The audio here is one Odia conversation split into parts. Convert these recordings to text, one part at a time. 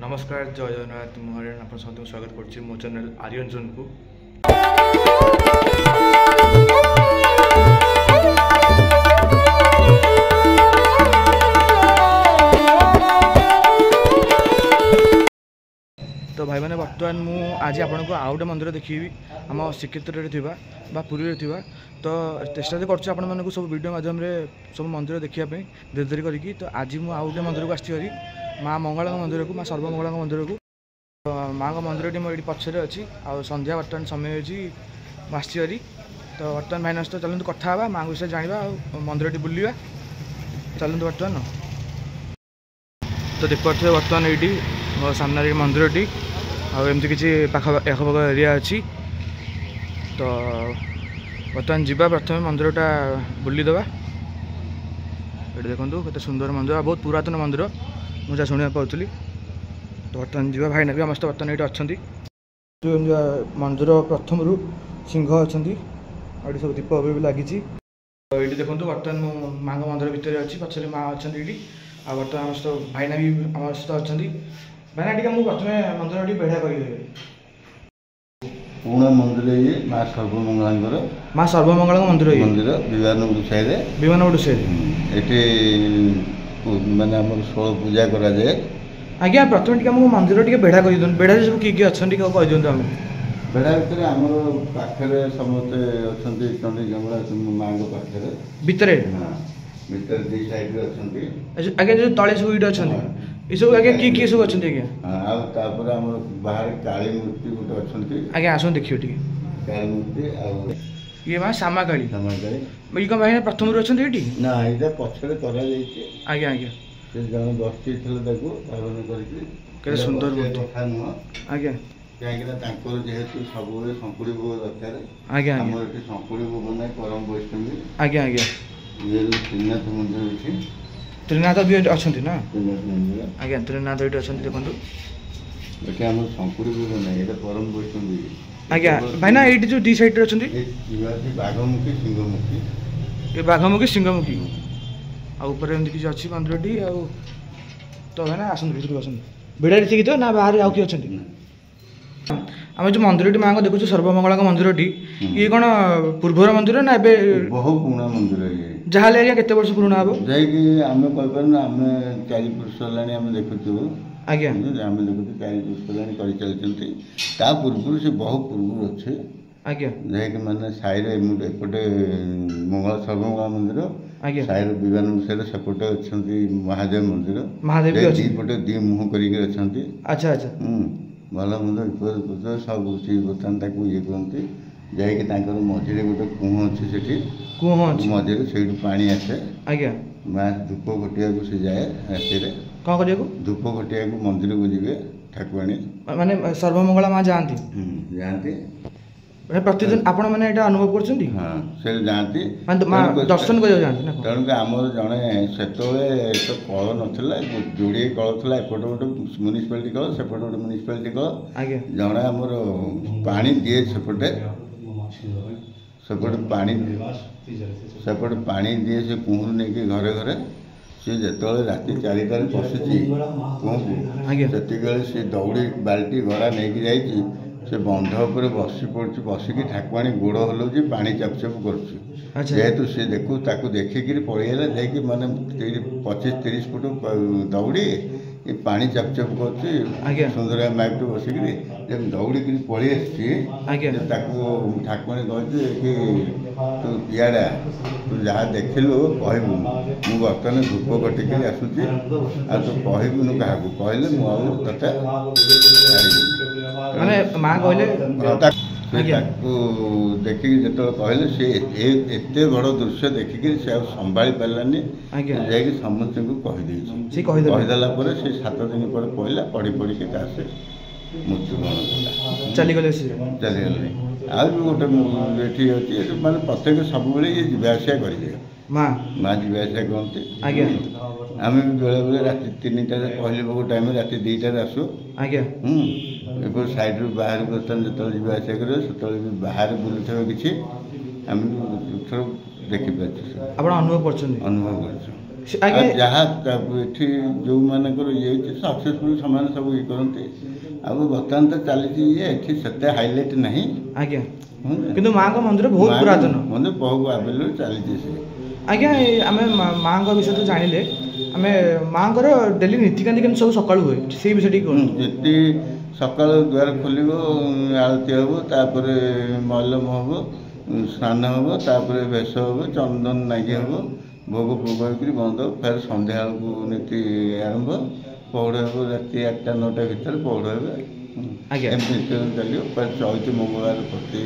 नमस्कार जय जगन्नाथ मुहरे आप समस्त स्वागत कर मो चैनल आर्यन जोन को। तो भाई मैंने बर्तमान मुझे आज आपण को आउ गोटे मंदिर देखी आम श्रीक्षेत्र थी पुरी थी तो चेष्टा कर आपको सब वीडियो माध्यम सब मंदिर देखापी धीरे धीरे करके। तो आज मुझे आउ गोटे मंदिर को आसी माँ मंगला मंदिर को माँ सर्वमंगला मंदिर को। तो माँ का मंदिर मोदी पछरे अच्छी आ संध्या बर्तमान समय अच्छी आसी तो बर्तमान भाई नष्ट चलते कथा माँ को विषय जाना मंदिर बुलवा चलते बर्तमान। तो देख पारे बर्तमान ये मो सामने मंदिर आमती किसी पाखपाख एरिया अच्छी। तो बर्तमान जीवा प्रथम मंदिरटा बुलीदे ये देखो केते सुंदर मंदिर बहुत पुरातन मंदिर मुझे शुणा पाऊली। तो बर्तमान जीवा भाई भी समस्त बर्तमान ये अच्छा मंदिर प्रथम रू सिंह अच्छा ये सब दीप भी लगी। तो ये देखो बर्तमान माँ मंदिर भितर अच्छी पचर माँ अच्छा ये आ बर्तमान समस्त भाईना भी आम सहित अच्छा भाईना टी मुझे प्रथम मंदिर बेढ़ा कर पुणा मंदिर ये माँ सर्वमंगला माँ सर्वमंगला मंदिर मंदिर विमानगुड़ी साइड विमानगुड़ी साइड ये माने आम 16 पूजा करा जाए। आज्ञा प्रथम टी मंदिर टी बेढ़ा कर बेढ़ा सब किए अच्छा कह दिखाँ आम बेढ़ा भितर आमर पाखे समस्ते अच्छा चंडी जंगला माँ पाखे भितर भितर दी साइड अच्छा आज्ञा जो तले सब ये अच्छा ये सब आज्ञा किए सब अच्छा आज्ञा बाहर काली मूर्ति गोटे अच्छा आज्ञा आस देखिए टी काली मूर्ति ये माँ श्यामा काली ये कौन भाई प्रथम रू अच्छा ये ना ये पछड़े करा आज्ञा आज्ञा से जन बस पालन कर सुंदर कथा नुह आज्ञा कहीं जेहेतु सब संकुड़ी भोग दरकार आज्ञा आम ये संकुड़ी भोग ना परम वैष्णवी आज्ञा आज्ञा ये त्रिनाथ मंदिर अच्छी त्रिनाथ भी अच्छा ना त्रिनाथ मंदिर आज्ञा त्रिनाथ ये अच्छा देखो ये आम संकुड़ी भोग ना ये परम वैष्णवी आज्ञा भाईना ये जो दी साइड अच्छा बाघमुखी सिंहमुखी ये बाघमुखी सिंहमुखी आपर एमती किसी अच्छी मंदिरटी आ तो भाईना आसत भर आस बेड़ा थी तो ना बाहर आउ किए अच्छा आम जो मंदिर माँ को देखु सर्वमंगला मंदिर ये कौन पूर्वर मंदिर ना बहुत पुराना मंदिर ये जहाँ आज्ञा केते वर्ष पुराना हम जाकि आम कहीपर आम 4 वर्ष है देखु आज्ञा आम देखु 4 वर्ष कर चलती ता पूर्व से बहुत पूर्व अच्छे आज्ञा जैक मैंने साइड एपटे मंगल सर्वमंगला मंदिर आज्ञा साइड विमान विषय सेपटे अच्छा महादेव मंदिर महादेव दीपटे दी मुह कर अच्छा अच्छा भल मंद विपद सब चीज बर्तमान ये कहते जाकि मझे गोटे कुह अच्छे से कुह मझे से पानी आसे आज्ञा माँ धूप घटिया को से जाए राति कौन कर धूप घटिया को मंदिर को जी ठाकुराणी माने सर्वमंगला माँ जाती जाती प्रतिदिन आपण मैंने अनुभव कर हाँ से जाती दर्शन कर तेणुक आम जड़े से तो कल नाला जोड़े कल था एपटे गोटे म्यूनिसिपालिटी कल सेपटे गोटे म्यूनिसिपालिटी कल जड़े आमर पानी दिए सेपटे सेपटे पानी दिए से कुहू नहीं घरे घरे सी जो राति 4टार पशुची कुहू से दौड़ी बाल्टी गड़ा नहीं जाइए से बंध उपर बसी पड़ी बसिकी ठाकुराणी गोड़ हलाऊँ पानी चापचाप कर जेहेतु सी देखू ताकू देखिकी पलैला जाकि माने 25-30 फुट दौड़ी ये पानी चापचाप कर सुंदर माइक बसिकी जब दौड़ी पलि ठाकुराणी कहते कि तू पियाड़ा तू जहाँ देखिलु कहबू मु बर्तमान धूप कटिकी आसूची आ तू कहबुनु क्या कहले मुझे माने माँ कहले देखिकी जो कहले सी एत बड़ दृश्य देखिकी से संभाली पारानी जाकि समस्त को कहीदेला से 7 दिन पर कहला पढ़ी पढ़ी से मृत्युवरण चलीगले चलीगले आ गोटे ये अच्छी मानते प्रत्येक सब ये जावासिया करेंगे माँ जावासिया कहते आज्ञा आम भी बेले बेले राति 3टार कहली भोग टाइम राति 2टार आसू आज्ञा एपट साइड रू बाहर बर्तमान जो जावासिया कर भी बाहर बुलूथ किसी आम थोड़ा देखिपार अनुभव कर अनुभव कर ଆଜ୍ଞା ଯାହା ଏଠି ଯେଉଁମାନଙ୍କର ଇଏ ହେଇଛି ସକ୍ସେସଫୁଲ୍ ସେମାନେ ସବୁ ଇଏ କରନ୍ତି। ଆଉ ବର୍ତ୍ତମାନ ତ ଚାଲିଛି ଇଏ ଏଠି ସେତେ ହାଇଲାଇଟ୍ ନାହିଁ। ଆଜ୍ଞା କିନ୍ତୁ ମାଙ୍କ ମନ୍ଦିର ବହୁତ ପୁରାତନ ମନ୍ଦିର ବହୁ ଆବେଲରୁ ଚାଲିଛି ସେ। ଆଜ୍ଞା ଆମେ ମାଙ୍କ ବିଷୟରେ ଜାଣିଲେ ଆମେ ମାଙ୍କର ଡେଲି ନୀତିକାନ୍ତି କେମିତି ସବୁ ସକାଳୁ ହୁଏ ସେଇ ବିଷୟ ଟିକେ କୁହନ୍ତୁ। ଯେତେ ସକାଳୁ ଦୁଆର ଖୋଲିବ, ଆଳତି ହେବ, ତାପରେ ମଲମ ହେବ, ସ୍ନାନ ହେବ, ତାପରେ ବେଶ ହେବ, ଚନ୍ଦନ ନାଗି ହେବ, ଭୋଗ ଫୋଗ ହେଇକରି ବନ୍ଦ ହେବ, ଫେର ସନ୍ଧ୍ୟାବେଳକୁ ନୀତି ଆରମ୍ଭ, ପହଡ଼ ହେବ ରାତି 8ଟା 9ଟା ଭିତରେ ପହଡ଼ ହେବେ। ଆଜ୍ଞା ଏମିତି ଚାଲିବ। ଫେର ଚୈତ ମଙ୍ଗଳବାର ପ୍ରତି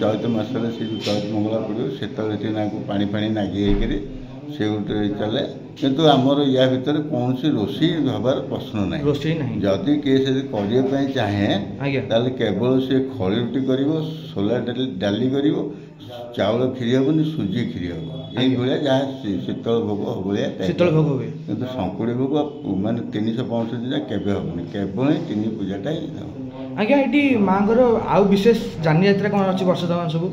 ଚୈତ ମାସରେ ସେ ଯେଉଁ ଚୈତ ମଙ୍ଗଳବାର ପଡ଼ିବ ସେତେବେଳେ ଟିକେ ନାକୁ ପାଣି ଫାଣି ନାଗି ହେଇକରି ସେ ଗୋଟେ ଚାଲେ। କିନ୍ତୁ ଆମର ୟା ଭିତରେ କୌଣସି ରୋଷେଇ ହେବାର ପ୍ରଶ୍ନ ନାହିଁ। ରୋଷେଇ ନାହିଁ। ଯଦି କିଏ ଯଦି କରିବା ପାଇଁ ଚାହେଁ ଆଜ୍ଞା ତାହେଲେ କେବଳ ସେ ଖଳି ରୁଟି କରିବ, ସୋଲା ଡାଲି କରିବ, ଚାଉଳ କ୍ଷୀରି ହେବନି, ସୁଜି କ୍ଷୀରି ହେବ, ଏଇଭଳିଆ ଯାହା ଶୀତଳ ଭୋଗ ଭଳିଆ ଶୀତଳ ଭୋଗ ହୁଏ। କିନ୍ତୁ ଶଙ୍କୁଡ଼ି ଭୋଗ ମାନେ 365 ଦିନ କେବେ ହେବନି, କେବଳ ହିଁ 3 ପୂଜାଟା ହିଁ ହେବ। ଆଜ୍ଞା ଏଠି ମାଙ୍କର ଆଉ ବିଶେଷ ଯାନିଯାତ୍ରା କ'ଣ ଅଛି ବର୍ଷ ତମାନ ସବୁ?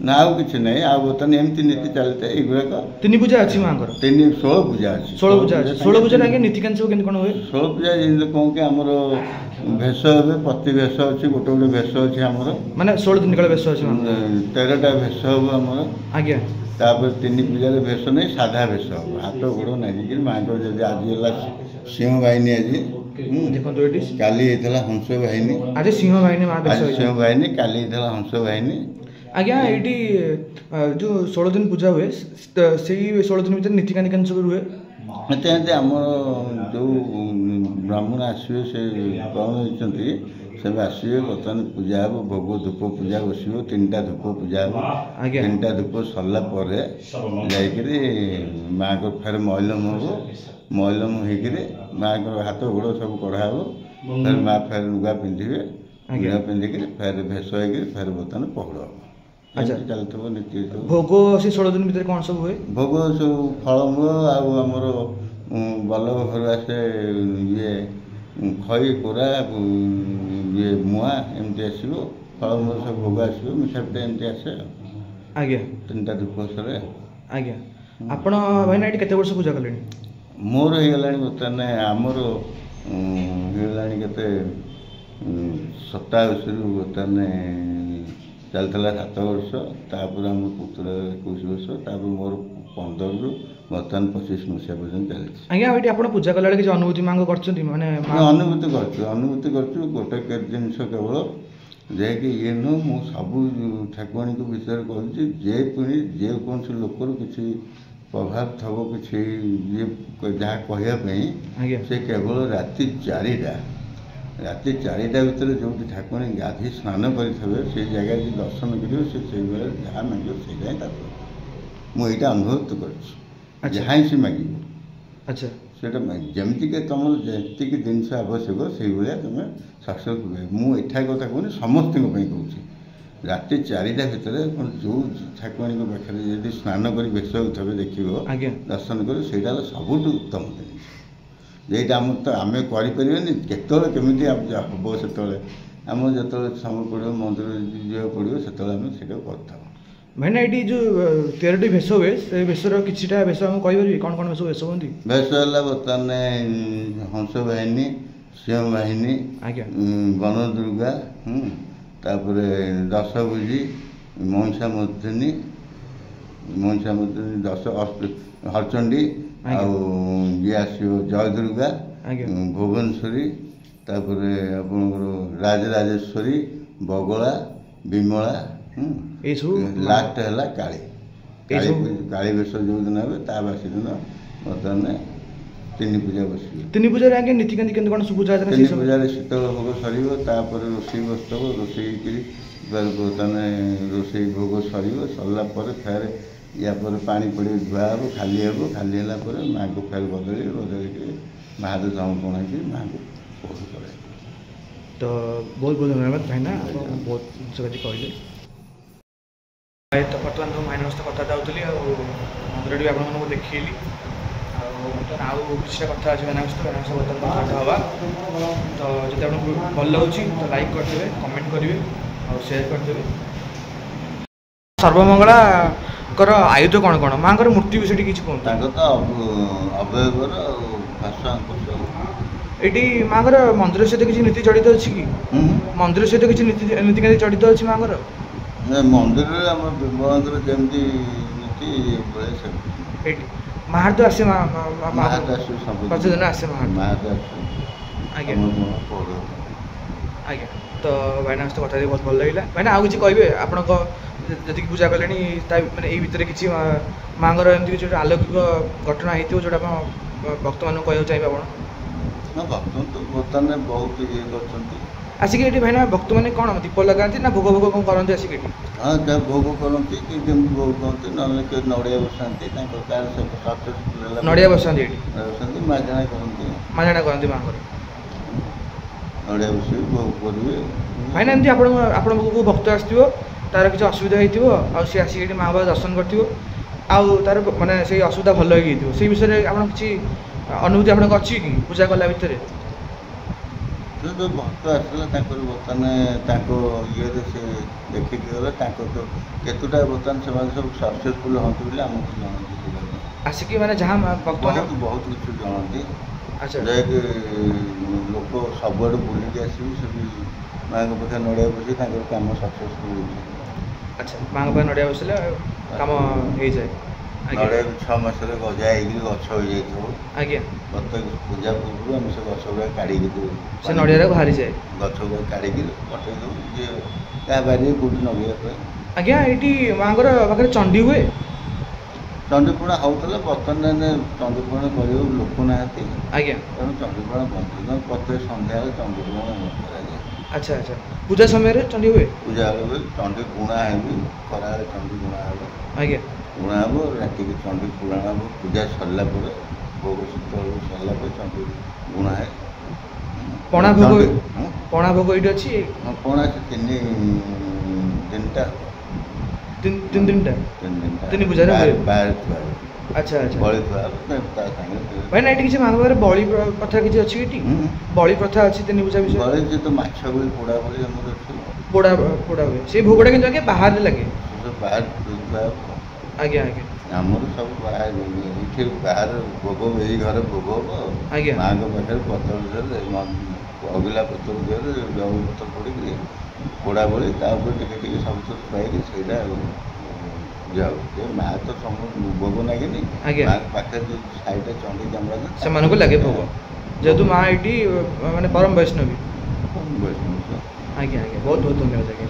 ନା ଆଉ କିଛି ନାହିଁ। ଆଉ ବର୍ତ୍ତମାନ ଏମିତି ନୀତି ଚାଲିଥାଏ ଏଇଗୁଡ଼ାକ। 3 ପୂଜା ଅଛି ମାଙ୍କର? 16 ପୂଜା ଅଛି। 16 ପୂଜା ଅଛି। 16 ପୂଜାରେ ଆଜ୍ଞା ନୀତିକାନ୍ତି ସବୁ କେମିତି କ'ଣ ହୁଏ? 16 ପୂଜା ଯେମିତି କ'ଣ କି ଆମର ଭେଷ ହେବେ, ପ୍ରତି ଭେଷ ଅଛି, ଗୋଟେ ଗୋଟେ ଭେଷ ଅଛି ଆମର, ମାନେ 16 ଦିନ କାଳ ବେଶ ଅଛି 13ଟା ଭେଷ ହେବ ଆମର। ଆଜ୍ଞା ତାପରେ 3 ପୂଜାରେ ଭେଷ ନାହିଁ, ସାଧା ଭେଷ ହେବ, ହାତ ଗୋଡ଼ ନାଗିକିରି ମାଙ୍କର ଯଦି ଆଜି ହେଲା ସିଂହ ବାହିନୀ, ଆଜି ଦେଖନ୍ତୁ ଏଠି କାଲି ହେଇଥିଲା ହଂସ ବାହିନୀ, ଆଜି ସିଂହ ବାହିନୀ ମା ବେଶ ସିଂହ ବାହିନୀ, କାଲି ହେଇଥିଲା ହଂସ ବାହିନୀ। ଆଜ୍ଞା ଏଇଠି ଯେଉଁ 16 ଦିନ ପୂଜା ହୁଏ ସେଇ 16 ଦିନ ଭିତରେ ନୀତିକାନ୍ତି କେମିତି ସବୁ ରୁହେ? ଏମିତି ଆମର ଯେଉଁ ବ୍ରାହ୍ମଣ ଆସିବେ ସେ କ'ଣ ହେଇଛନ୍ତି ସେବେ ଆସିବେ। ବର୍ତ୍ତମାନ ପୂଜା ହେବ, ଭୋଗ ଧୂପ ପୂଜା ବସିବ, 3ଟା ଧୂପ ପୂଜା ହେବ। 3ଟା ଧୂପ ସରିଲା ପରେ ଯାଇକରି ମାଆଙ୍କର ଫେର ମଇଲମ ହେବ, ମଇଲମ ହେଇକରି ମାଆଙ୍କର ହାତ ଗୋଡ଼ ସବୁ କଢ଼ା ହେବ, ଫେର ମାଆ ଫେର ଲୁଗା ପିନ୍ଧିବେ, ଲୁଗା ପିନ୍ଧିକିରି ଫେର ଭେଷ ହେଇକରି ଫେର ବର୍ତ୍ତମାନ ପହଡ଼ ହେବ। ଚାଲିଥିବ ନୀତି। ଭୋଗ ସେ 16 ଦିନ ଭିତରେ କ'ଣ ସବୁ ହୁଏ? ଭୋଗ ସବୁ ଫଳମୂଳ ଆଉ ଆମର ବଲ୍ଲଭ ଘରୁ ଆସେ ଇଏ ଖଇ କୋରା ଇଏ ମୁଆଁ ଏମିତି ଆସିବ, ଫଳମୂଳ ସବୁ ଭୋଗ ଆସିବ, ମିଠା ପିଠା ଏମିତି ଆସେ ଆଉ। ଆଜ୍ଞା 3ଟା ଧୂପ ସରେ। ଆଜ୍ଞା ଆପଣ ଭାଇନା ଏଠି କେତେ ବର୍ଷ ପୂଜା କଲେଣି? ମୋର ହେଇଗଲାଣି ବର୍ତ୍ତମାନ ଆମର ହେଇଗଲାଣି କେତେ 27ରୁ ବର୍ତ୍ତମାନ ଚାଲିଥିଲା 7 ବର୍ଷ, ତାପରେ ଆମ ପୁତୁରା 21 ବର୍ଷ, ତାପରେ ମୋର 15ରୁ ବର୍ତ୍ତମାନ 25 ମସିହା ପର୍ଯ୍ୟନ୍ତ ଚାଲିଛି। ଆଜ୍ଞା ଏଠି ଆପଣ ପୂଜା କଲାବେଳେ କିଛି ଅନୁଭୂତି ମାଙ୍କ କରିଛନ୍ତି? ମାନେ ଅନୁଭୂତି କରୁଛୁ ଗୋଟେ ଜିନିଷ କେବଳ ଯାହାକି ଇଏ ନୁହଁ, ମୁଁ ସବୁ ଠାକୁରାଣୀଙ୍କ ବିଷୟରେ କହୁଛି, ଯେକୌଣସି ଲୋକର କିଛି ପ୍ରଭାବ ଥବ, କିଛି ଇଏ ଯାହା କହିବା ପାଇଁ ସେ କେବଳ ରାତି 4ଟା ଭିତରେ ଯେଉଁଠି ଠାକୁରାଣୀ ଗାଧୋଇ ସ୍ନାନ କରିଥିବେ ସେଇ ଜାଗାରେ ଯଦି ଦର୍ଶନ କରିବ ସେ ସେଇଭଳିଆ ଯାହା ମାଗିବ ସେଇଟା ହିଁ ତାକୁ ମୁଁ ଏଇଟା ଅନୁଭବ କରିଛି। ଯାହା ହିଁ ସେ ମାଗିବ ଆଚ୍ଛା ସେଇଟା ଯେମିତିକି ତୁମର ଯେତିକି ଜିନିଷ ଆବଶ୍ୟକ ସେଇଭଳିଆ ତୁମେ ସକ୍ସେସ୍ କରିବ। ମୁଁ ଏଠା କଥା କହୁନି, ସମସ୍ତଙ୍କ ପାଇଁ କହୁଛି। ରାତି 4ଟା ଭିତରେ ଯେଉଁ ଠାକୁରାଣୀଙ୍କ ପାଖରେ ଯଦି ସ୍ନାନ କରି ବେଶ ହେଉଥିବେ ଦେଖିବ, ଦର୍ଶନ କରିବ, ସେଇଟା ହେଲା ସବୁଠୁ ଉତ୍ତମ ଜିନିଷ। ଯେଇଟା ଆମର ତ ଆମେ କରିପାରିବାନି, କେତେବେଳେ କେମିତି ହେବ ସେତେବେଳେ ଆମର ଯେତେବେଳେ ସମୟ ପଡ଼ିବ ମନ୍ଦିର ଯିବାକୁ ପଡ଼ିବ ସେତେବେଳେ ଆମେ ସେଇଟାକୁ କରିଥାଉ। ଭାଇନା ଏଠି ଯେଉଁ 13ଟି ଭେଷ ହୁଏ ସେ ଭେଷର କିଛିଟା ଭେଷ ଆମେ କହିପାରିବି କ'ଣ କ'ଣ ଭେଷ ହୁଅନ୍ତି? ଭେଷ ହେଲା ବର୍ତ୍ତମାନ ହଂସ ବାହିନୀ, ସିଂହ ବାହିନୀ, ବନ ଦୁର୍ଗା, ତାପରେ ଦଶଭୁଜି, ମହିଷାମର୍ଦ୍ଦିନୀ, ହରଚଣ୍ଡୀ, ଆଉ ଇଏ ଆସିବ ଜୟ ଦୁର୍ଗା, ଭୁବନେଶ୍ୱରୀ, ତାପରେ ଆପଣଙ୍କର ରାଜରାଜେଶ୍ୱରୀ, ବଗଳା, ବିମଳା, ଏଇସବୁ ଲାଷ୍ଟ ହେଲା କାଳୀ। କାଳୀ ବେଶ ଯେଉଁଦିନ ହେବେ ତା ବାସି ଦିନ ବର୍ତ୍ତମାନ 3 ପୂଜା ବସିବ। 3 ପୂଜାରେ ଆଜ୍ଞା ନୀତିକାନ୍ତି କେମିତି କ'ଣ ସବୁ ପୂଜା? 3 ପୂଜାରେ ଶୀତଳ ଭୋଗ ସରିବ, ତାପରେ ରୋଷେଇ ବସିବ, ରୋଷେଇ ହେଇକରି ବର୍ତ୍ତମାନ ରୋଷେଇ ଭୋଗ ସରିବ, ସରିଲା ପରେ ଫେରେ ୟା ପରେ ପାଣି ପଡ଼ିବ, ଧୁଆ ହେବ, ଖାଲି ହେବ, ଖାଲି ହେଲା ପରେ ମାଆଙ୍କୁ ଫେରେ ବଦଳିକି ମହାଦେବ ସମର୍ପଣ ହେଇକି ମାଆଙ୍କୁ ପହଡ଼ କରାଇବ। ତ ବହୁତ ବହୁତ ଧନ୍ୟବାଦ ଭାଇନା, ଆପଣ ବହୁତ ଜିନିଷ କିଛି କହିଲେ। ତ ବର୍ତ୍ତମାନ ମୁଁ ଭାଇନାଙ୍କ ସହିତ କଥାବାର୍ତ୍ତା ହେଉଥିଲି, ଆଉ ମନ୍ଦିରଟି ଆପଣମାନଙ୍କୁ ଦେଖେଇଲି, ଆଉ କିଛିଟା କଥା ଅଛି ଭାଇନାଙ୍କ ସହିତ ବର୍ତ୍ତମାନ କଥାବାର୍ତ୍ତା ହେବା। ତ ଯଦି ଆପଣଙ୍କୁ ଭଲ ଲାଗୁଛି ତ ଲାଇକ୍ କରିଦେବେ, କମେଣ୍ଟ କରିବେ ଆଉ ସେୟାର କରିଦେବେ। ସର୍ବମଙ୍ଗଳାଙ୍କର ଆୟୁଧ କ'ଣ କ'ଣ ମାଆଙ୍କର ମୂର୍ତ୍ତି ବିଷୟରେ କିଛି କୁହନ୍ତୁ। ତାଙ୍କର ତ ଅଭୟଙ୍କର ଭାଷ ଆଙ୍କୁଶ। ଏଠି ମାଆଙ୍କର ମନ୍ଦିର ସହିତ କିଛି ନୀତି ଜଡ଼ିତ ଅଛି କି? ମନ୍ଦିର ସହିତ କିଛି ନୀତିକାନ୍ତି ଜଡ଼ିତ ଅଛି ମାଆଙ୍କର? ମନ୍ଦିରରେ ଆମର ବିମଳଙ୍କର ଯେମିତି ନୀତି ସେମିତି ଏଠି ମାହାତ ଆସେ ମାହାତ ଆସୁ ସବୁ ପ୍ରତିଦିନ ଆସେ ମାହାତ ଆସୁ। ଆଜ୍ଞା ପଢ଼ୁ। ଆଜ୍ଞା ତ ଭାଇନାଙ୍କ ସହିତ କଥା ହେଇ ବହୁତ ଭଲ ଲାଗିଲା। ଭାଇନା ଆଉ କିଛି କହିବେ ଆପଣଙ୍କ ଯେତିକି ପୂଜା କଲେଣି ତା ମାନେ ଏଇ ଭିତରେ କିଛି ମାଆଙ୍କର ଏମିତି କିଛି ଗୋଟେ ଆଲୌକିକ ଘଟଣା ହେଇଥିବ ଯେଉଁଟା ଆପଣ ଭକ୍ତମାନଙ୍କୁ କହିବାକୁ ଚାହିଁବେ ଆପଣ? ନା ଭକ୍ତ ତ ବର୍ତ୍ତମାନ ବହୁତ ଇଏ କରୁଛନ୍ତି। ଆସିକି ଏଠି ଭାଇନା ଭକ୍ତମାନେ କ'ଣ ଦୀପ ଲଗାନ୍ତି ନା ଭୋଗ ଭୋଗ କ'ଣ କରନ୍ତି ଆସିକି ଏଠି? ହଁ ଯାହା ଭୋଗ କରନ୍ତି କି ଯେମିତି ଭୋଗ କରନ୍ତି ନହେଲେ କେହି ନଡ଼ିଆ ବସାନ୍ତି ତାଙ୍କର କାହାର ସବୁ ସକ୍ସେସଫୁଲ୍ ହେଲା ନଡ଼ିଆ ବସାନ୍ତି ଏଠି? ବସାନ୍ତି ମାଗଣା କରନ୍ତି। ମାଗଣା କରନ୍ତି ମାଆଙ୍କର? ନଡ଼ିଆ ବସିକି ଭୋଗ କରିବେ। ଭାଇନା ଏମିତି ଆପଣଙ୍କ ପାଖକୁ ଭକ୍ତ ଆସିଥିବ ତାର କିଛି ଅସୁବିଧା ହେଇଥିବ ଆଉ ସେ ଆସିକି ଏଠି ମାଆ ବାବା ଦର୍ଶନ କରିଥିବ ଆଉ ତାର ମାନେ ସେଇ ଅସୁବିଧା ଭଲ ହେଇଯାଇଥିବ ସେଇ ବିଷୟରେ ଆପଣ କିଛି ଅନୁଭୂତି ଆପଣଙ୍କ ଅଛି କି ପୂଜା କଲା ଭିତରେ? ଯେଉଁ ଭକ୍ତ ଆସିଲା ତାଙ୍କର ବର୍ତ୍ତମାନ ତାଙ୍କ ଇଏରେ ସେ ଦେଖିକି ଗଲେ ତାଙ୍କ ତ କେତେଟା ବର୍ତ୍ତମାନ ସେମାନେ ସବୁ ସକ୍ସେସଫୁଲ୍ ହୁଅନ୍ତି ବୋଲି ଆମକୁ ଜଣାନ୍ତି। ଆସିକି ମାନେ ଯାହା ଭକ୍ତମାନେ ବହୁତ କିଛି ଜଣାନ୍ତି। ଆଚ୍ଛା ଯାହାକି ଲୋକ ସବୁଆଡ଼ୁ ବୁଲିକି ଆସିବି ସେଠି ମାଆଙ୍କ ପାଖରେ ନଡ଼ିଆ ବସି ତାଙ୍କର କାମ ସକ୍ସେସଫୁଲ୍ ହେଉଛି। ଆଚ୍ଛା ମାଆଙ୍କ ପାଖରେ ନଡ଼ିଆ ବସିଲେ କାମ ହେଇଯାଏ। ନଡ଼ିଆ 6 ମାସରେ ଗଜା ହେଇକି ଗଛ ହୋଇଯାଇଥିବ। ଆଜ୍ଞା ପ୍ରତ୍ୟେକ ପୂଜା ପୂର୍ବରୁ ଆମେ ସେ ଗଛ ଗୁଡ଼ା କାଢ଼ିକି ଦେବୁ। ସେ ନଡ଼ିଆରେ ବାହାରିଯାଏ। ଗଛ ଗୁଡ଼ା କାଢ଼ିକି ପଠାଇ ଦେବୁ ଯିଏ ଯାହା ବାରିରେ କେଉଁଠି ନଗେଇବା ପାଇଁ। ଆଜ୍ଞା ଏଇଠି ମାଆଙ୍କର ପାଖରେ ଚଣ୍ଡୀ ହୁଏ? ଚଣ୍ଡୀପୁଣା ହେଉଥିଲା ବର୍ତ୍ତମାନ ଚଣ୍ଡୀପୁଣା କରିବାକୁ ଲୋକ ନାହାନ୍ତି। ଆଜ୍ଞା ତେଣୁ ଚଣ୍ଡୀପୁଣା ବନ୍ଦ ପ୍ରତ୍ୟେକ ସନ୍ଧ୍ୟାରେ ଚଣ୍ଡୀପୁଣା କରାଯାଏ। ଆଚ୍ଛା ଆଚ୍ଛା ପୂଜା ସମୟରେ ଚଣ୍ଡୀ ହୁଏ? ପୂଜା ହୁଏ ଚଣ୍ଡୀ ବୁଣା ହେବି ଖରାରେ ଚଣ୍ଡୀ ବୁଣା ହେବ। ଆଜ୍ଞା ବୁଣା ହେବ ରାତିକି ଚଣ୍ଡୀ ପୁରାଣ ହେବ ପୂଜା ସରିଲା ପରେ ଭୋଗ ଶୀତଳ ସରିଲା ପରେ ଚଣ୍ଡୀ ବୁଣା ହେ। ପଣା ଭୋଗ ପଣା ଭୋଗ ଏଇଠି ଅଛି? ହଁ ପଣା ସେ ତିନିଟା ତିନିଟା ତିନି ପୂଜାରେ ହୁଏ। ଆଚ୍ଛା ଆଚ୍ଛା ବଳି ତା ସାଙ୍ଗରେ ଭାଇନା ଏଠି କିଛି ମାଆଙ୍କ ପାଖରେ ବଳି ପ୍ରଥା କିଛି ଅଛି ଏଠି? ବଳି ପ୍ରଥା ଅଛି ତିନି ପୂଜା ବିଷୟରେ? ବଳି ସେ ତ ମାଛ ବଳି ପୋଡ଼ା ବଳି ଆମର ଅଛି। ପୋଡ଼ା ହୁଏ ସେଇ ଭୋଗଟା କିନ୍ତୁ ଆଜ୍ଞା ବାହାରେ ଲାଗେ? ବାହାରେ ଆଜ୍ଞା ଆଜ୍ଞା ଆମର ସବୁ ବାହାରେ ଏଇଠି ବାହାରେ ଭୋଗ ଏଇ ଘରେ ଭୋଗ ହବ। ଆଜ୍ଞା ମାଆଙ୍କ ପାଖରେ ପତ୍ର ଦେଲେ ଅଗିଲା ପତ୍ର ଦେଲେ ଜଉ ପତ୍ର ପଡ଼ିକି ପୋଡ଼ା ବଳି ତା ଉପରେ ଟିକେ ଟିକେ ସବୁଥିରେ ଖୁଆଇକି ସେଇଟା ଯାଉ ସେ ମା ତ ଭୋଗ ଲାଗେନି। ଆଜ୍ଞା ମାଆଙ୍କ ପାଖରେ ଯେଉଁ ସାଇଡ଼ରେ ଚଣ୍ଡୀ ଚାମଡ଼ା ସେମାନଙ୍କୁ ଲାଗେ ଭୋଗ ଯେହେତୁ ମା ଏଇଠି ମାନେ ପରମ ବୈଷ୍ଣବୀ। ବୈଷ୍ଣବ। ଆଜ୍ଞା ଆଜ୍ଞା ବହୁତ ବହୁତ ଧନ୍ୟବାଦ ଆଜ୍ଞା।